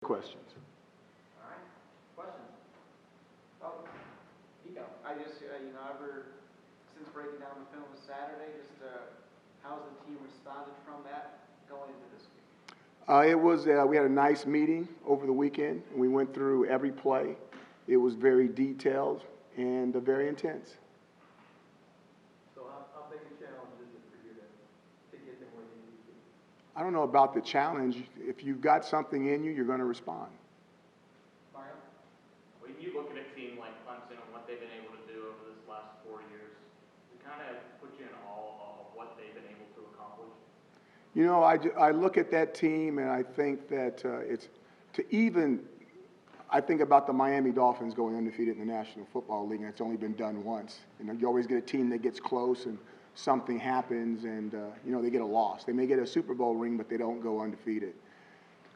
Questions. All right. Questions? Oh, Nico. I just, since breaking down the film Saturday, how's the team responded from that going into this week? We had a nice meeting over the weekend. We went through every play. It was very detailed and very intense. So how big a challenge is it for you to get them where you need to be? I don't know about the challenge. If you've got something in you, you're going to respond. Mario? When you look at a team like Clemson and what they've been able to do over this last 4 years, it kind of puts you in awe of what they've been able to accomplish. You know, I look at that team and I think that I think about the Miami Dolphins going undefeated in the National Football League, and it's only been done once. You always get a team that gets close and something happens and, they get a loss. They may get a Super Bowl ring, but they don't go undefeated.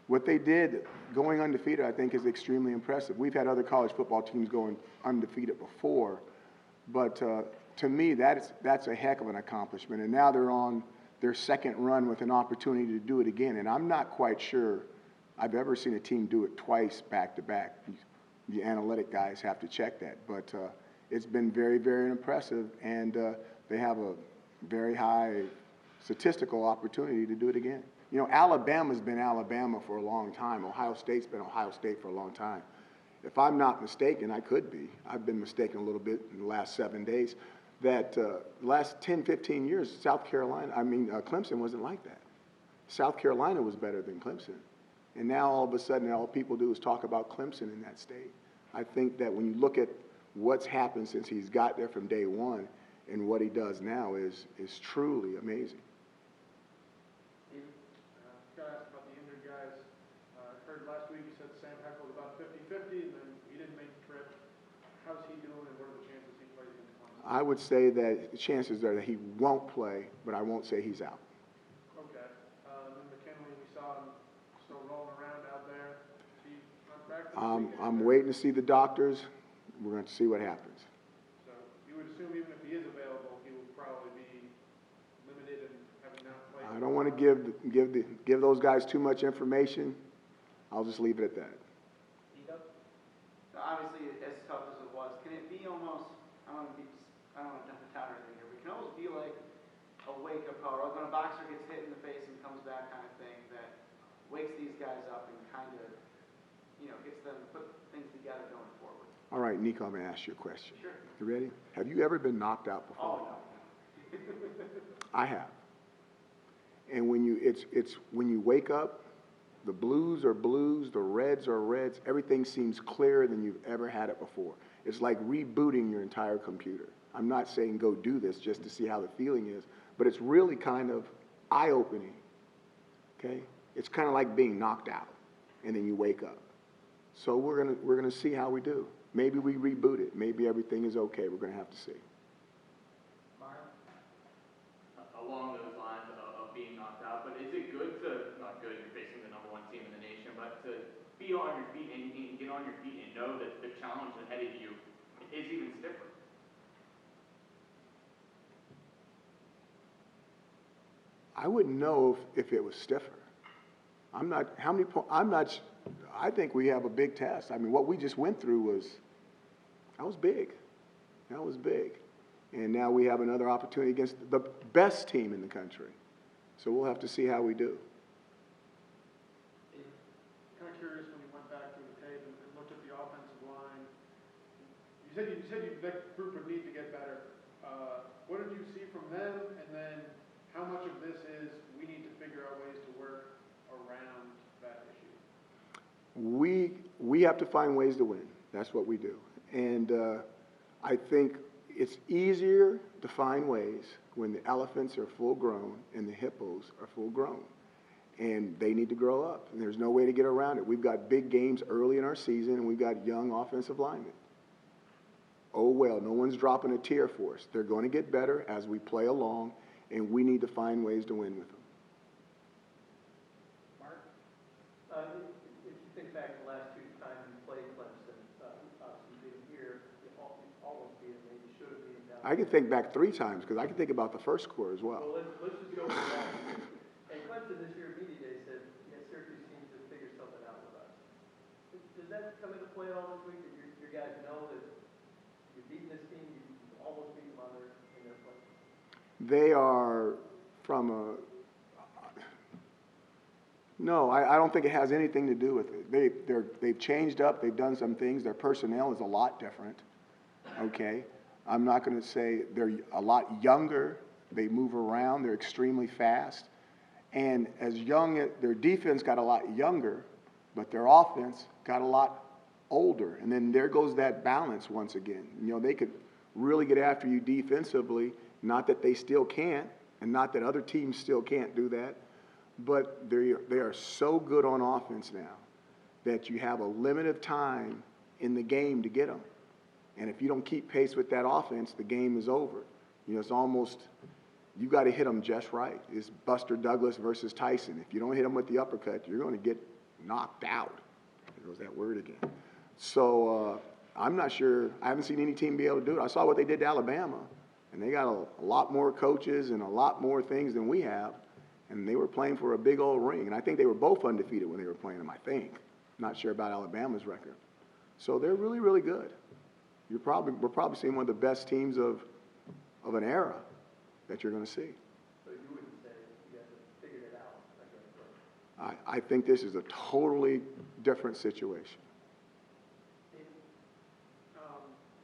What they did going undefeated, I think, is extremely impressive. We've had other college football teams going undefeated before, but to me, that's a heck of an accomplishment. And now they're on their second run with an opportunity to do it again. And I'm not quite sure I've ever seen a team do it twice back-to-back. The analytic guys have to check that. But it's been very, very impressive, and they have a very high statistical opportunity to do it again. You know, Alabama's been Alabama for a long time. Ohio State's been Ohio State for a long time. If I'm not mistaken, I could be. I've been mistaken a little bit in the last 7 days. That last 10, 15 years, Clemson wasn't like that. South Carolina was better than Clemson. And now all of a sudden, all people do is talk about Clemson in that state. I think that when you look at what's happened since he's got there from day one and what he does now is truly amazing. Steve, got to ask about the injured guys. I heard last week you said Sam Heckel was about 50-50, and then he didn't make the trip. How's he doing, and what are the chances he plays against Clemson? I would say that the chances are that he won't play, but I won't say he's out. Okay. Then McKinley, we saw him still rolling around out there. Is he on practice? I'm waiting to see the doctors. We're going to see what happens. So you would assume even if he is available, he will probably be limited and having not played. I don't want to give those guys too much information. I'll just leave it at that. Nico? So obviously, as tough as it was, can it be almost, I don't want to jump the town or anything here, but it can almost be like a wake-up call, like when a boxer gets hit in the face and comes back kind of thing, that wakes these guys up and kind of, gets them to put things together going forward. All right, Nico, I'm going to ask you a question. Sure. You ready? Have you ever been knocked out before? Oh, no. I have. And when you wake up, the blues are blues, the reds are reds. Everything seems clearer than you've ever had it before. It's like rebooting your entire computer. I'm not saying go do this just to see how the feeling is, but it's really kind of eye-opening. Okay? It's kind of like being knocked out, and then you wake up. So we're gonna see how we do. Maybe we reboot it. Maybe everything is okay. We're gonna have to see. Mario? Along those lines of being knocked out, but is it good to, not good, you're facing the #1 team in the nation, but to be on your feet and get on your feet and know that the challenge ahead of you is even stiffer? I wouldn't know if it was stiffer. I think we have a big test. I mean, what we just went through was big. That was big. And now we have another opportunity against the best team in the country. So we'll have to see how we do. Kind of curious when you went back through the tape and looked at the offensive line. You said that group would need to get better. What did you see from them, and then how much of this is we need to figure out ways to work around that issue? We have to find ways to win. That's what we do. And I think it's easier to find ways when the elephants are full grown and the hippos are full grown. And they need to grow up. And there's no way to get around it. We've got big games early in our season, and we've got young offensive linemen. Oh, well, no one's dropping a tear for us. They're going to get better as we play along, and we need to find ways to win with them. Mark? If you think back the last 2 times you played Clemson, obviously you didn't hear, you almost beat them, maybe should have beaten down. I can think back 3 times because I can think about the first score as well. Well, let's just go with that. And Clemson this year at Media Day said, yeah, Syracuse seems to figure something out with us. that come into play all this week, that your guys know that you're beating this team, you almost beat them on in their play? They are from a, no, I don't think it has anything to do with it. They've changed up, they've done some things, their personnel is a lot different, okay? I'm not going to say they're a lot younger, they move around, they're extremely fast, and as young, their defense got a lot younger, but their offense got a lot older, and then there goes that balance once again. You know, they could really get after you defensively, not that they still can't, and not that other teams still can't do that, but they are so good on offense now that you have a limited time in the game to get them. And if you don't keep pace with that offense, the game is over. You know, it's almost, you got to hit them just right. It's Buster Douglas versus Tyson. If you don't hit them with the uppercut, you're going to get knocked out. There goes that word again. So I'm not sure. I haven't seen any team be able to do it. I saw what they did to Alabama, and they got a lot more coaches and a lot more things than we have. And they were playing for a big old ring. And I think they were both undefeated when they were playing them, I think. Not sure about Alabama's record. So they're really, really good. We're probably seeing one of the best teams of an era that you're going to see. So you wouldn't say you guys have figured it out? I think this is a totally different situation.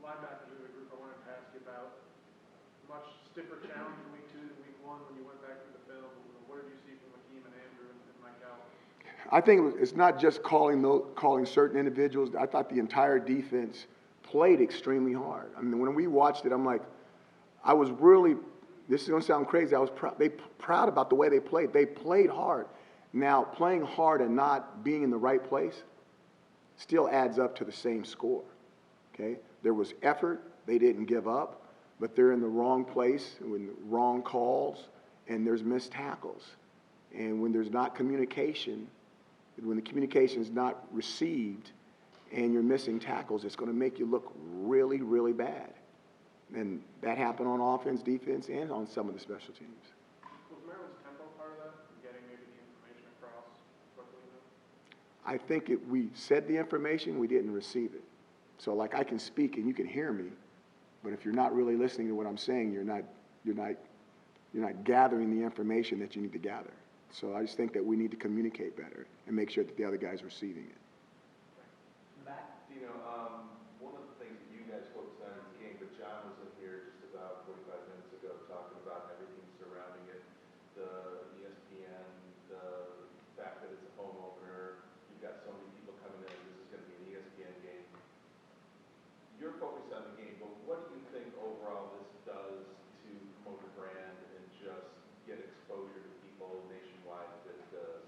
Linebackers in the group, I wanted to ask you about much stiffer challenge in week 2 than week 1 when you went back to the film. What did you see from Akeem and Andrew and Mike Allen? I think it's not just calling certain individuals. I thought the entire defense played extremely hard. I mean, when we watched it, I'm like, I was really, this is going to sound crazy, I was proud about the way they played. They played hard. Now, playing hard and not being in the right place still adds up to the same score, okay? There was effort. They didn't give up, but they're in the wrong place with wrong calls, and there's missed tackles. And when there's not communication, when the communication is not received and you're missing tackles, it's going to make you look really, really bad. And that happened on offense, defense, and on some of the special teams. Was Maryland's tempo part of that, getting maybe the information across quickly enough? I think we said the information, we didn't receive it. So like I can speak and you can hear me, but if you're not really listening to what I'm saying, you're not gathering the information that you need to gather. So I just think that we need to communicate better and make sure that the other guy's receiving it. Dino, one of the things that you guys focused on in the game, but John was in here just about 45 minutes ago talking about everything surrounding it, the ESPN, the fact that it's a home opener, you've got so many people coming in, this is going to be an ESPN game. You're focused on the game, but what do you think overall this does to promote the brand and just get exposure to people nationwide that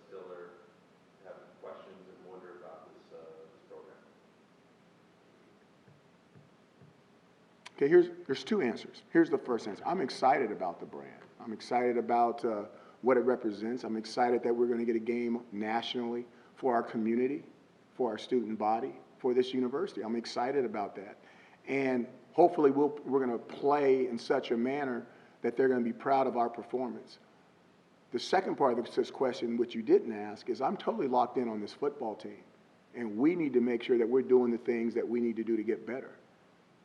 still are having questions and wonder about this program? Okay, there's two answers. Here's the first answer. I'm excited about the brand. I'm excited about what it represents. I'm excited that we're going to get a game nationally for our community, for our student body, for this university. I'm excited about that. And hopefully we're going to play in such a manner that they're going to be proud of our performance. The second part of this question, which you didn't ask, is I'm totally locked in on this football team. And we need to make sure that we're doing the things that we need to do to get better.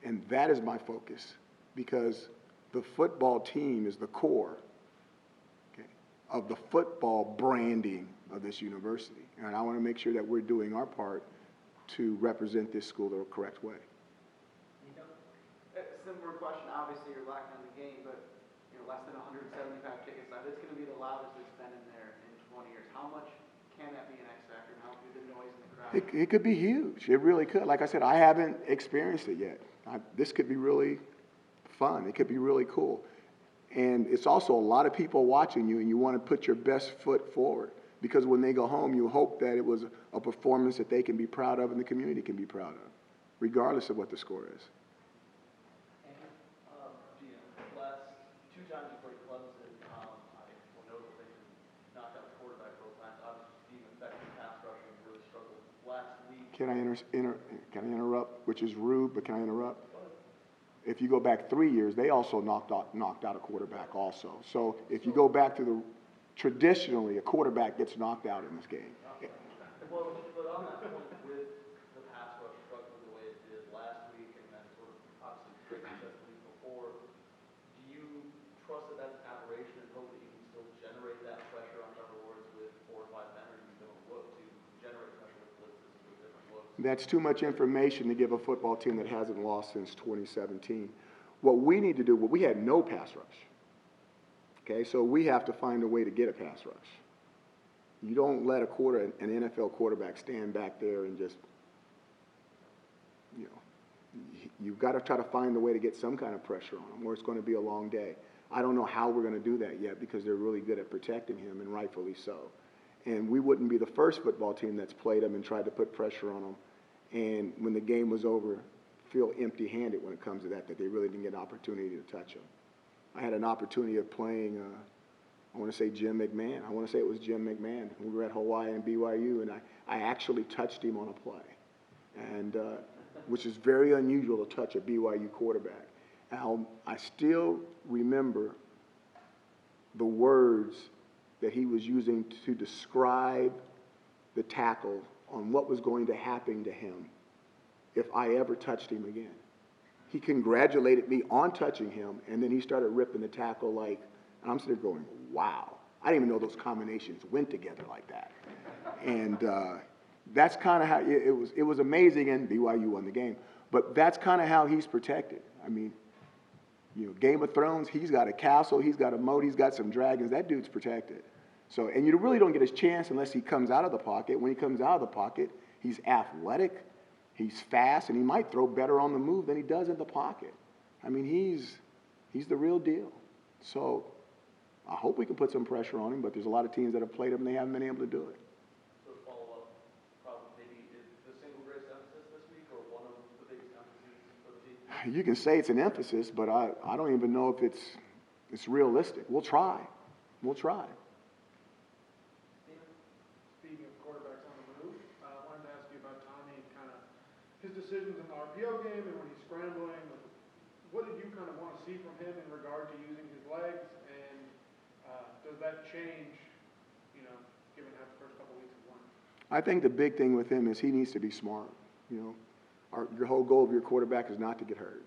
And that is my focus, because the football team is the core, okay, of the football branding of this university. And I want to make sure that we're doing our part to represent this school the correct way. Similar question, obviously you're lacking on the game, but less than 175 tickets left. It's going to be the loudest it's been in there in 20 years. How much can that be an X factor and how can the noise in the crowd? It could be huge. It really could. Like I said, I haven't experienced it yet. This could be really fun. It could be really cool. And it's also a lot of people watching you, and you want to put your best foot forward, because when they go home, you hope that it was a performance that they can be proud of and the community can be proud of, regardless of what the score is. Last 2 times you played Clemson, we'll note that they knocked out the quarterback both times. Obviously, Steve effective pass rushing really struggled last week. Can I interrupt? Which is rude, but can I interrupt? If you go back 3 years, they also knocked out a quarterback also. So if you go back to traditionally, a quarterback gets knocked out in this game. Well, but on that point with the That's too much information to give a football team that hasn't lost since 2017. What we need to do, well, we had no pass rush. Okay, so we have to find a way to get a pass rush. You don't let an NFL quarterback stand back there and just, you've got to try to find a way to get some kind of pressure on him, or it's going to be a long day. I don't know how we're going to do that yet because they're really good at protecting him, and rightfully so. And we wouldn't be the first football team that's played him and tried to put pressure on him, and when the game was over, feel empty-handed when it comes to that they really didn't get an opportunity to touch him. I had an opportunity of playing, I want to say Jim McMahon. I want to say it was Jim McMahon. We were at Hawaii and BYU, and I actually touched him on a play, and which is very unusual to touch a BYU quarterback. I still remember the words that he was using to describe the tackle on what was going to happen to him if I ever touched him again. He congratulated me on touching him, and then he started ripping the tackle and I'm sitting there going, wow. I didn't even know those combinations went together like that. And that's kind of how it was amazing, and BYU won the game. But that's kind of how he's protected. I mean, Game of Thrones, he's got a castle, he's got a moat, he's got some dragons. That dude's protected. So, and you really don't get his chance unless he comes out of the pocket. When he comes out of the pocket, he's athletic, he's fast, and he might throw better on the move than he does in the pocket. I mean, he's the real deal. So I hope we can put some pressure on him, but there's a lot of teams that have played him and they haven't been able to do it. So to follow up, probably maybe is the single greatest emphasis this week or one of the biggest emphases for the team? You can say it's an emphasis, but I don't even know if it's realistic. We'll try. We'll try. Speaking of quarterbacks on the move, I wanted to ask you about Tommy and kind of his decisions in the RPO game and when he's scrambling. What did you kind of want to see from him in regard to using his legs, and does that change, given how the first couple weeks have went? I think the big thing with him is he needs to be smart. Your whole goal of your quarterback is not to get hurt.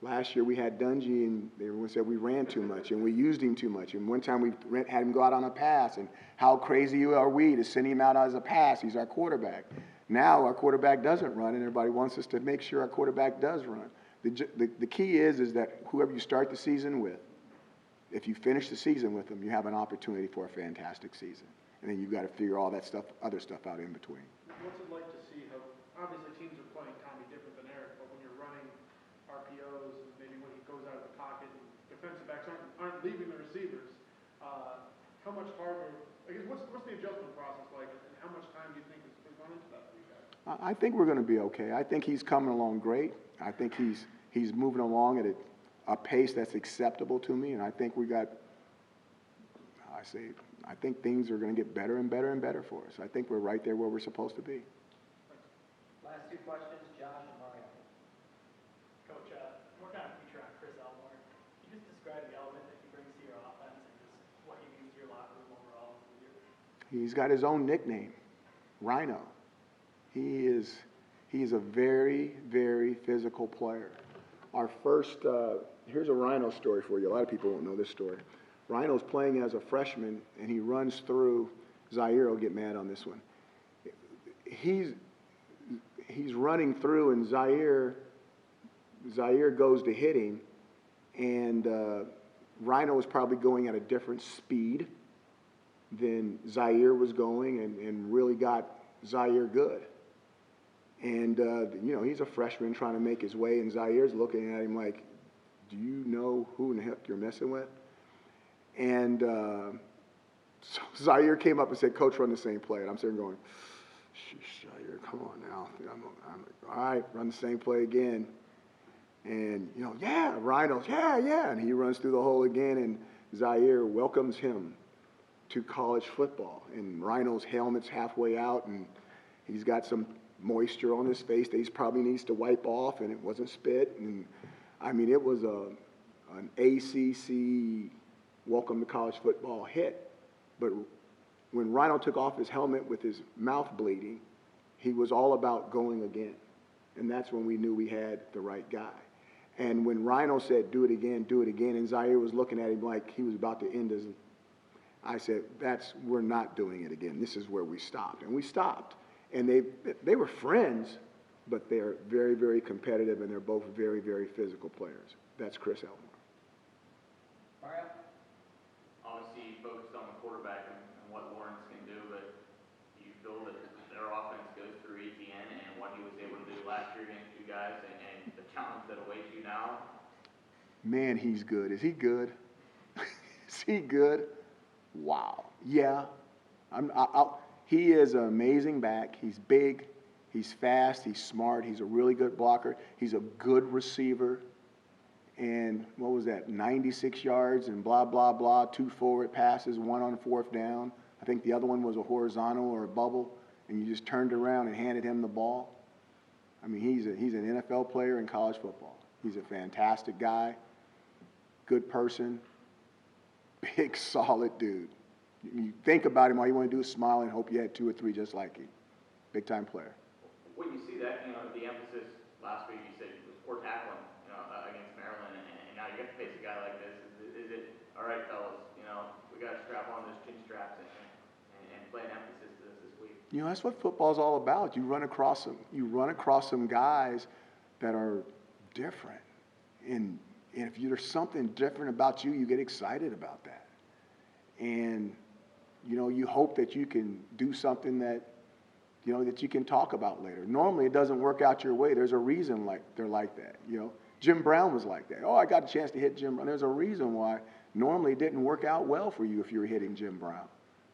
Last year we had Dungy, and everyone said we ran too much and we used him too much. And one time we had him go out on a pass, and how crazy are we to send him out as a pass? He's our quarterback. Now our quarterback doesn't run, and everybody wants us to make sure our quarterback does run. The key is that whoever you start the season with, if you finish the season with them, you have an opportunity for a fantastic season. And then you've got to figure all that other stuff out in between. What's it like to see how, obviously teams are playing Tommy different than Eric, but when you're running RPOs and maybe when he goes out of the pocket and defensive backs aren't leaving the receivers, how much harder, I guess, what's the adjustment process like, and how much time do you think is going into that for you guys? I think we're going to be okay. I think he's coming along great. I think he's moving along at a pace that's acceptable to me, and I think I think things are going to get better and better and better for us. I think we're right there where we're supposed to be. Last two questions, Josh and Mario. Coach, we're kind of feature on Chris Elmore. Can you just describe the element that he brings to your offense and just what he means to your locker room overall? He's got his own nickname, Rhino. He's a very, very physical player. Our first, here's a Rhino story for you. A lot of people won't know this story. Rhino's playing as a freshman, and he runs through. Zaire will get mad on this one. He's running through, and Zaire goes to hit him, and Rhino was probably going at a different speed than Zaire was going, and really got Zaire good. And, he's a freshman trying to make his way, and Zaire's looking at him like, do you know who in the heck you're messing with? And so Zaire came up and said, Coach, run the same play. And I'm sitting there going, sheesh, Zaire, come on now. I'm like, all right, run the same play again. And, yeah, Rhino's, yeah. And he runs through the hole again, and Zaire welcomes him to college football. And Rhino's helmet's halfway out, and he's got some moisture on his face that he probably needs to wipe off, and it wasn't spit. And, I mean, it was an ACC welcome to college football hit. But when Rhino took off his helmet with his mouth bleeding, he was all about going again. And that's when we knew we had the right guy. And when Rhino said, do it again, and Zaire was looking at him like he was about to end his, I said, we're not doing it again. This is where we stopped. And we stopped. And they were friends, but they're very, very competitive, and they're both very, very physical players. That's Chris Elmore. Mario? Obviously, you focused on the quarterback and what Lawrence can do, but do you feel that their offense goes through ETN and what he was able to do last year against you guys and the challenge that awaits you now? Man, he's good. Is he good? Is he good? Wow. Yeah. He is an amazing back. He's big. He's fast. He's smart. He's a really good blocker. He's a good receiver. And what was that, 96 yards and blah, blah, blah, 2 forward passes, 1 on 4th down. I think the other one was a horizontal or a bubble, and you just turned around and handed him the ball. I mean, he's an NFL player in college football. He's a fantastic guy, good person, big, solid dude. You think about him, all you want to do is smile and hope you had 2 or 3 just like him. Big-time player. When you see that, the emphasis last week you said was poor tackling, against Maryland, and now you get to face a guy like this. Is it all right, fellas? We got to strap on those chin straps and play an emphasis to this week. That's what football's all about. You run across some guys that are different, and if there's something different about you, you get excited about that, and you hope that you can do something that that you can talk about later. Normally, it doesn't work out your way. There's a reason they're like that. Jim Brown was like that. Oh, I got a chance to hit Jim Brown. There's a reason why normally it didn't work out well for you if you were hitting Jim Brown.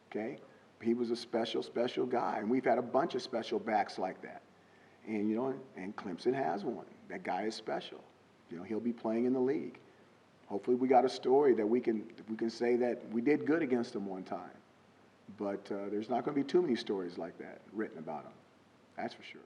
Okay? He was a special, special guy, and we've had a bunch of special backs like that. And and Clemson has one. That guy is special. He'll be playing in the league. Hopefully, we got a story that we can say that we did good against him one time. But there's not going to be too many stories like that written about him. That's for sure.